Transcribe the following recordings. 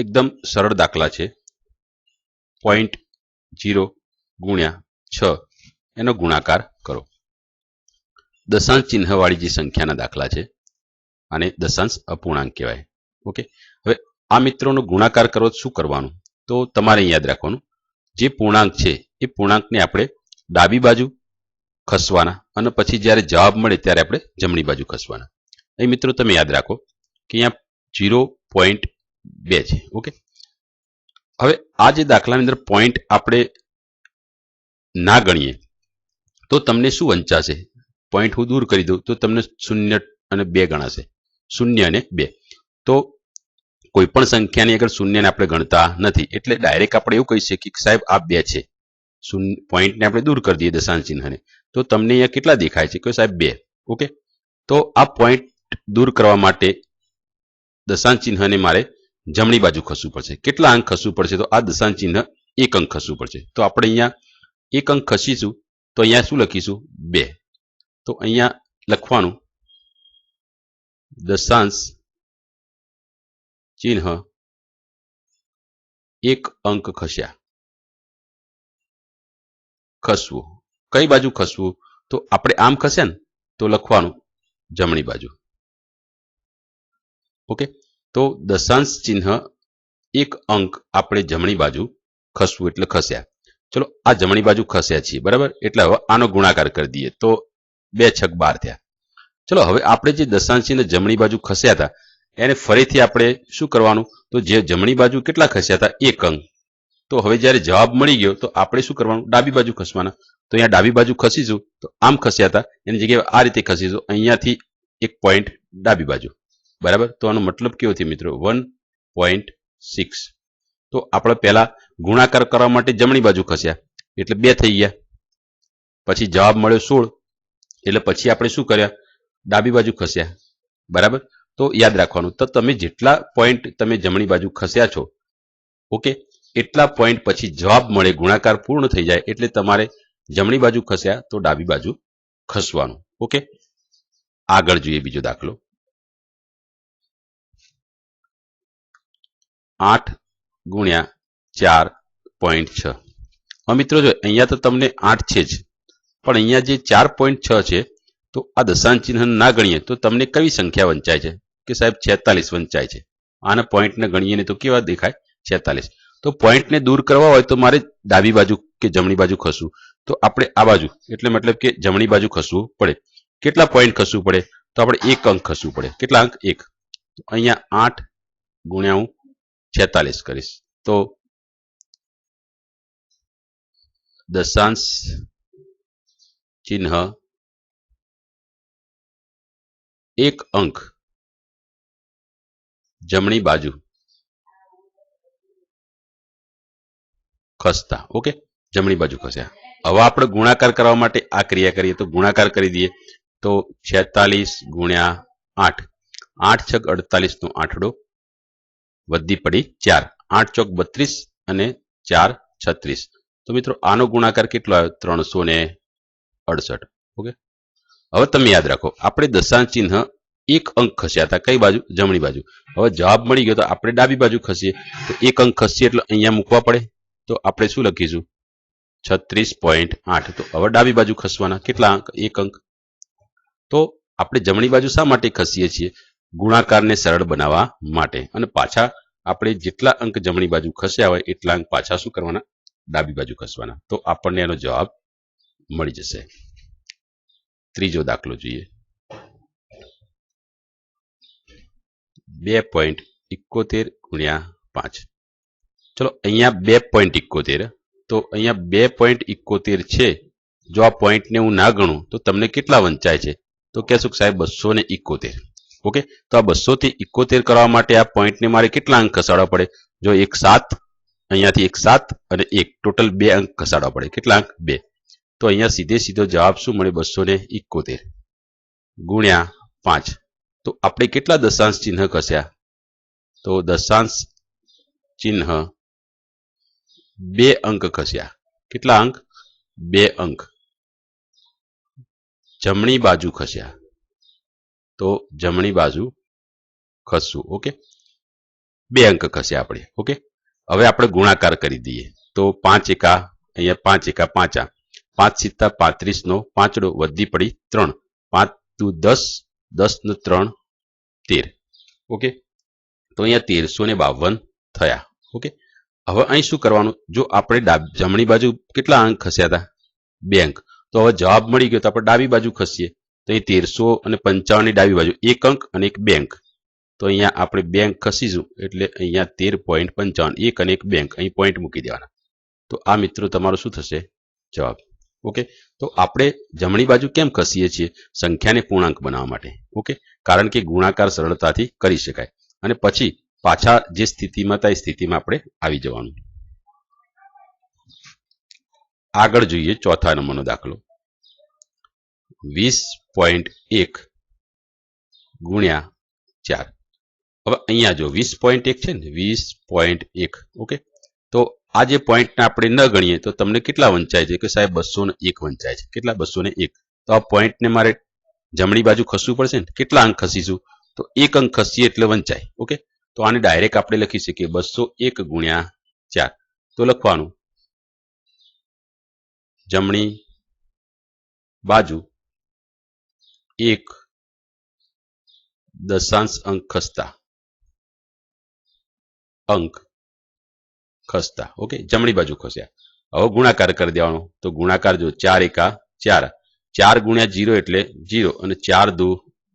एकदम सरळ दाखला છે 0.0 ગુણ્યા 6 એનો ગુણાકાર કરો। દશાંશ ચિહ્નવાળી જે સંખ્યાના દાખલા છે આને દશાંશ અપૂર્ણાંક કહેવાય। ઓકે, હવે આ મિત્રોનો ગુણાકાર કરો શું કરવાનું, તો તમારે યાદ રાખવાનું જે પૂર્ણાંક છે એ પૂર્ણાંકને આપણે ડાબી બાજુ ખસવાના અને પછી જ્યારે જવાબ મળે ત્યારે આપણે જમણી બાજુ ખસવાના। અહીં મિત્રો તમે યાદ રાખો કે અહીંયા 0.2 છે। ઓકે, હવે આ જે દાખલાની અંદર પોઈન્ટ આપણે ના ગણીએ તો તમને શું વંચાશે, પોઈન્ટ હું દૂર કરી દઉં તો તમને 0 અને 2 ગણાશે, 0 અને 2। તો કોઈ પણ સંખ્યાની આગળ શૂન્યને આપણે ગણતા નથી એટલે ડાયરેક્ટ આપણે એવું કહી શકીએ કે સાહેબ આ 2 છે। પોઈન્ટને આપણે દૂર કરી દઈએ દશાંશ ચિહ્નને તો તમને અહીંયા કેટલા દેખાય છે કે સાહેબ 2। ઓકે, તો આ પોઈન્ટ દૂર કરવા માટે દશાંશ ચિહ્નને મારે જમણી બાજુ ખસવું પડશે। કેટલા અંક ખસવું પડશે, તો આ દશાંશ ચિહ્ન 1 અંક ખસવું પડશે। તો આપણે અહીંયા 1 અંક ખસીશું તો અહીંયા શું લખીશું 2। તો અહીંયા લખવાનું દશાંશ ચિહ્ન 1 અંક ખસ્યા। ખસવું કઈ બાજુ ખસવું, તો આપણે આમ ખસ્યા ને તો લખવાનું જમણી બાજુ। ઓકે, તો દશાંશ ચિહ્ન 1 અંક આપણે જમણી બાજુ ખસવું એટલે ખસ્યા। ચલો આ જમણી બાજુ ખસ્યા છીએ બરાબર, એટલે હવે આનો ગુણાકાર કરી દઈએ તો 2 છક 12 થયા। ચલો હવે આપણે જે દશાંશ ચિહ્ન જમણી બાજુ ખસ્યા હતા એને ફરીથી આપણે શું કરવાનું, તો જે જમણી બાજુ કેટલા ખસ્યા હતા 1 અંક, તો હવે જ્યારે જવાબ મળી ગયો તો આપણે શું કરવાનું ડાબી બાજુ ખસવાના। તો અહીંયા ડાબી બાજુ ખસીશું તો આમ ખસ્યા હતા એની જગ્યાએ આ રીતે ખસીશું, અહીંયાથી 1 પોઈન્ટ ડાબી બાજુ બરાબર। તો આનો મતલબ કેવો થયો મિત્રો 1.6। તો આપણે પહેલા ગુણાકાર કરવા માટે જમણી બાજુ ખસ્યા એટલે 2 થઈ ગયા, પછી જવાબ મળ્યો 16 એટલે પછી આપણે શું કર્યા ડાબી બાજુ ખસ્યા બરાબર। તો યાદ રાખવાનું તો તમે જેટલા પોઈન્ટ તમે જમણી બાજુ ખસ્યા છો ઓકે એટલા પોઈન્ટ પછી જવાબ મળે ગુણાકાર પૂર્ણ થઈ જાય એટલે તમારે જમણી બાજુ ખસ્યા તો ડાબી બાજુ ખસવાનું। ઓકે, આગળ જોઈએ બીજો દાખલો 8 ગુણ્યા 4.6। હવે મિત્રો જો અહીંયા તો તમને 8 છે જ, પણ અહીંયા જે 4.6 છે તો આ દશાંશ ચિહ્ન ના ગણીએ તો તમને કઈ સંખ્યા વંચાય છે કે સાહેબ 46 વંચાય છે। આના પોઈન્ટને ગણીએ તો કેવા દેખાય 46। તો પોઈન્ટને દૂર કરવા હોય તો મારે ડાબી બાજુ કે જમણી બાજુ ખસવું, તો આપણે આ બાજુ એટલે મતલબ કે જમણી બાજુ ખસવું પડે। કેટલા પોઈન્ટ ખસવું પડે, તો આપણે 1 અંક ખસવું પડે। કેટલા અંક 1। અહીંયા 8 ગુણ્યા હું 46 કરીશ તો દશાંશ ચિહ્ન 1 અંક જમણી બાજુ ખસતા। ઓકે, જમણી બાજુ ખસ્યા। હવે આપણે ગુણાકાર કરવા માટે આ ક્રિયા કરીએ તો ગુણાકાર કરી દઈએ તો 46 ગુણ્યા 8, 8 છક 48 નો આઠડો વધી પડી 4, 8 ચોક 32 અને 4 36। તો મિત્રો આનો ગુણાકાર કેટલો આવ્યો 368। ઓકે, હવે તમે યાદ રાખો આપણે દશાંશ ચિહ્ન 1 અંક ખસ્યા હતા કઈ બાજુ જમણી બાજુ। હવે જવાબ મળી ગયો તો આપણે ડાબી બાજુ ખસીએ તો 1 અંક ખસીએ એટલે અહીંયા મૂકવા પડે તો આપણે શું લખીશું 36.8। તો હવે ડાબી બાજુ ખસવાના કેટલા અંક 1 અંક। તો આપણે જમણી બાજુ શા માટે ખસીએ છીએ ગુણાકારને સરળ બનાવવા માટે, અને પાછા આપણે જેટલા અંક જમણી બાજુ ખસ્યા હોય એટલા અંક પાછા શું કરવાના ડાબી બાજુ ખસવાના। તો આપણને એનો જવાબ મળી જશે। ત્રીજો દાખલો જોઈએ 2.71 ગુણ્યા 5। ચલો અહીંયા 2.71, તો અહીંયા 2.71 છે। જો આ પોઈન્ટને હું ના ગણું તો તમને કેટલા વંચાય છે, તો કહેશું સાહેબ 271। ઓકે, તો આ 271 કરવા માટે આ પોઈન્ટને મારે કેટલા અંક ખસાડવા પડે, જો 1 7 અહીંયાથી 1 7 અને 1 ટોટલ 2 અંક ખસાડવા પડે। કેટલા અંક 2। તો અહીંયા સીધે સીધો જવાબ શું મળે 271 ગુણ્યા 5। તો આપણે કેટલા દશાંશ ચિહ્ન ખસ્યા, તો દશાંશ ચિહ્ન 2 અંક ખસ્યા। કેટલા અંક 2 અંક જમણી બાજુ ખસ્યા, તો જમણી બાજુ ખસવું। ઓકે, બે અંક ખસે આપણે. ઓકે, હવે આપણે ગુણાકાર કરી દઈએ તો 5 એકા અહીંયા 5 એકા 5 5 સિત્તા 35 નો પાંચડો વધી પડી 3 5 દુ 10 10 નો 3 13. ઓકે, તો અહીંયા 1352 થયા. ઓકે, હવે અહીં શું કરવાનું, જો આપણે જમણી બાજુ કેટલા અંક ખસ્યા હતા, 2 અંક, તો હવે જવાબ મળી ગયો તો આપણે ડાબી બાજુ ખસીએ તો અહીં 1355 ની ડાબી બાજુ 1 અંક અને 2 અંક, તો અહીંયા આપણે 2 અંક ખસીશું એટલે અહીંયા 13.55 1 અને 2 અંક અહીં પોઈન્ટ મૂકી દેવાના. તો આ મિત્રો તમારો શું થશે, જવાબ. ઓકે, તો આપણે જમણી બાજુ કેમ ખસીએ છીએ, સંખ્યાને પૂર્ણાંક બનાવવા માટે. ઓકે, કારણ કે ગુણાકાર સરળતાથી કરી શકાય અને પછી પાછા જે સ્થિતિમાં હતા એ સ્થિતિમાં આપણે આવી જવાનું. આગળ જોઈએ ચોથા નંબરનો દાખલો. 20.1 ગુણ્યા 4. હવે અહીંયા જો 20.1 છે ને, 20.1. ઓકે, તો આ જે પોઈન્ટને આપણે ન ગણીએ તો તમને કેટલા વંચાય છે કે સાહેબ 201 વંચાય છે. કેટલા, 201. તો આ પોઈન્ટને મારે જમણી બાજુ ખસવું પડશે ને, કેટલા અંક ખસીશું, તો 1 અંક ખસીએ એટલે વંચાય. ઓકે, તો આને ડાયરેક્ટ આપણે લખી શકીએ 201 ગુણ્યા 4. તો લખવાનું જમણી બાજુ 1 દશાંશ અંક ખસતા. ઓકે, જમણી બાજુ ખસ્યા. હવે ગુણાકાર કરી દેવાનો, તો ગુણાકાર જો 4 એકા 4 4 ગુણ્યા 0 એટલે 0 અને 4 દુ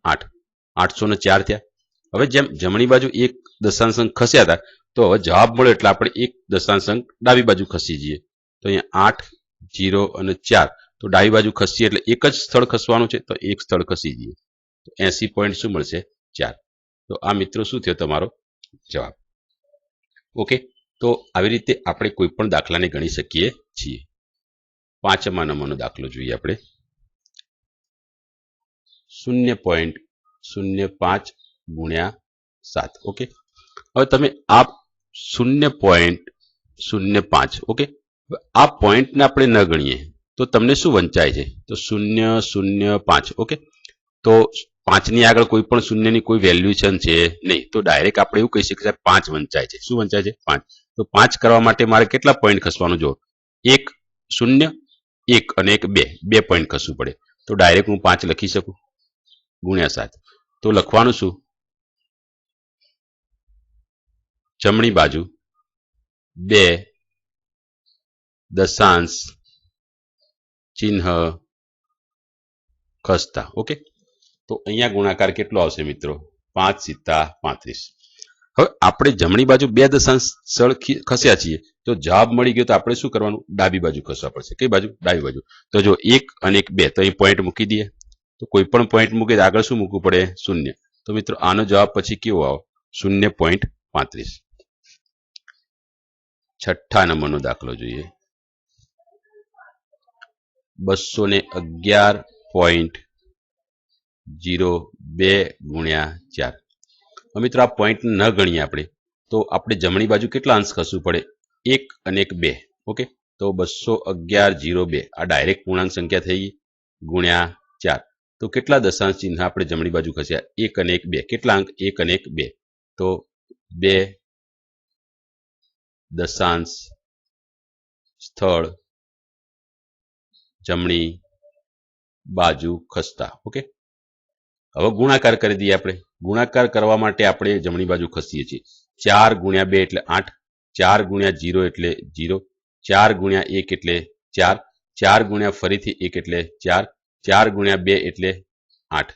8 804 થયા. હવે જેમ જમણી બાજુ 1 દશાંશ અંક ખસ્યા હતા તો હવે જવાબ મળ્યો એટલે આપણે 1 દશાંશ અંક ડાબી બાજુ ખસી જઈએ. તો અહીંયા 8 0 અને 4, તો ડાબી બાજુ ખસીએ એટલે એક જ સ્થળ ખસવાનું છે, તો એક સ્થળ ખસી જઈએ તો 80 પોઈન્ટ શું મળશે, 4. તો આ મિત્રો શું થયો, તમારો જવાબ. ઓકે, તો આવી રીતે આપણે કોઈ પણ દાખલાને ગણી શકીએ છીએ. 5મા નંબરનો દાખલો જોઈએ આપણે. 0.05 ગુણ્યા 7. ઓકે, હવે તમે આ 0.05. ઓકે, આ પોઈન્ટને આપણે ન ગણીએ તો તમને શું વંચાય છે, તો 0.05. ઓકે, તો 5 ની આગળ કોઈ પણ શૂન્યની કોઈ વેલ્યુશન છે નહીં, તો ડાયરેક્ટ આપણે એવું કહી શકીએ 5 વંચાય છે. શું વંચાય છે, 5. તો 5 કરવા માટે મારે કેટલા પોઈન્ટ ખસવાનું, જો 1 0 1 અને 1 2 પોઈન્ટ ખસવું પડે. તો ડાયરેક્ટ હું 5 લખી શકું ગુણ્યા 7. તો લખવાનું શું, જમણી બાજુ 2 દશાંશ ચિહ્ન ખસતા. ઓકે, તો અહીંયા ગુણાકાર કેટલો આવશે મિત્રો, 5 સિત્તા 35. હવે આપણે જમણી બાજુ 2 દશાંશ સ્થળ ખસ્યા છીએ તો જવાબ મળી ગયો તો આપણે શું કરવાનું, ડાબી બાજુ ખસવા પડશે. કઈ બાજુ, ડાબી બાજુ. તો જો 1 અને 1 2, તો અહીં પોઈન્ટ મૂકી દઈએ. તો કોઈ પણ પોઈન્ટ મૂકીએ આગળ શું મૂકવું પડે, 0. તો મિત્રો આનો જવાબ પછી કેવો આવે, 0.35. 6ઠ્ઠા નંબરનો દાખલો જોઈએ. 211.02 ગુણ્યા 4. મિત્રો આ પોઈન્ટ ન ગણીએ આપણે તો આપણે જમણી બાજુ કેટલા અંશ ખસવું પડે, 1 અને 1 2. ઓકે, તો 211.02 આ ડાયરેક્ટ પૂર્ણાંક સંખ્યા થઈ ગઈ ગુણ્યા 4. તો કેટલા દશાંશ ચિહ્ન આપણે જમણી બાજુ ખસ્યા, 1 અને 1 2. કેટલા અંક, 1 અને 1 2. તો 2 દશાંશ સ્થળ જમણી બાજુ ખસતા. ઓકે, હવે ગુણાકાર કરી દઈએ આપણે. ગુણાકાર કરવા માટે આપણે જમણી બાજુ ખસીએ છીએ. 4 ગુણ્યા 2 એટલે 8, 4 ગુણ્યા 0 એટલે 0, 4 ગુણ્યા 1 એટલે 4, 4 ગુણ્યા ફરીથી 1 એટલે 4, 4 ગુણ્યા 2 એટલે 8.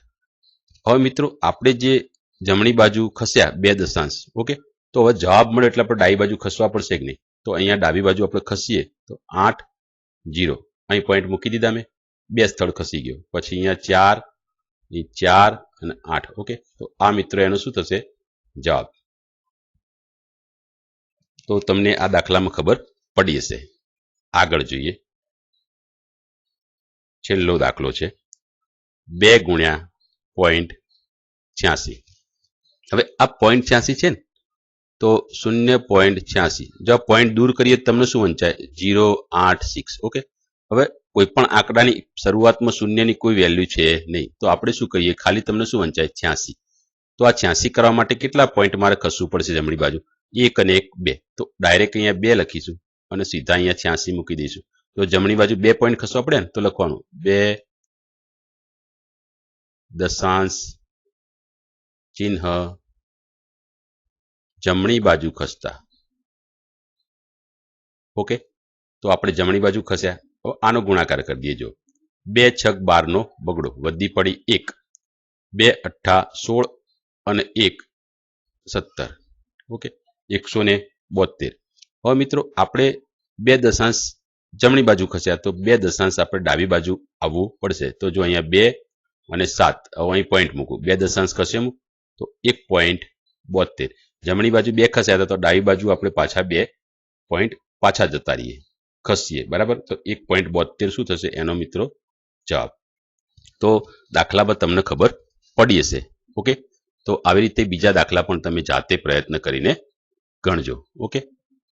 હવે મિત્રો આપણે જે જમણી બાજુ ખસ્યા 2 દશાંશ. ઓકે, તો હવે જવાબ મળ્યો એટલે આપણે ડાબી બાજુ ખસવા પડશે કે નહીં, તો અહીંયા ડાબી બાજુ આપણે ખસીએ તો 8 0, અહીં પોઈન્ટ મૂકી દીધા મેં, 2 સ્થળ ખસી ગયો. પછી અહીંયા 4 અને 8. ઓકે, તો આ મિત્રો એનો શું થશે, જવાબ. તો તમને આ દાખલામાં ખબર પડી હશે. આગળ જોઈએ, છેલ્લો દાખલો છે 2 ગુણ્યા 0.86. હવે આ 0.86 છે ને, તો 0.86 જો આ પોઈન્ટ દૂર કરીએ તમને શું વંચાય, 0.86. ઓકે, હવે કોઈ પણ આંકડાની શરૂઆતમાં શૂન્યની કોઈ વેલ્યુ છે નહીં, તો આપણે શું કહીએ, ખાલી તમને શું વંચાય, 86. તો આ 86 કરવા માટે કેટલા પોઈન્ટ મારે ખસવું પડશે જમણી બાજુ? 1 અને 1 2. તો ડાયરેક્ટ અહીંયા 2 લખીશું અને સીધા અહીંયા 86 મૂકી દઈશું. તો જમણી બાજુ 2 પોઈન્ટ ખસવા પડે ને, તો લખવાનું 2 દશાંશ ચિહ્ન જમણી બાજુ ખસતા. ઓકે, તો આપણે જમણી બાજુ ખસ્યા. હવે આનો ગુણાકાર કરી દઈએ. જો 2 છગ 12 નો બગડો, વધી પડી 1, 2 અઠ્ઠા 16 અને 1 17. ઓકે, 172. હવે મિત્રો આપણે 2 દશાંશ જમણી બાજુ ખસ્યા, તો 2 દશાંશ આપણે ડાબી બાજુ આવવું પડશે. તો જો અહીંયા 2 અને 7, હવે અહીં પોઈન્ટ મૂકું, 2 દશાંશ ખસે તો 1.72. જમણી બાજુ 2 ખસ્યા હતા, તો ડાબી બાજુ આપણે પાછા 2 પોઈન્ટ પાછા જતા રહીએ, ખસીએ. બરાબર, તો 1.72 શું થશે એનો મિત્રો જવાબ. તો દાખલા પર તમને ખબર પડી હશે. ઓકે, તો આવી રીતે બીજા દાખલા પણ તમે જાતે પ્રયત્ન કરીને ગણજો. ઓકે.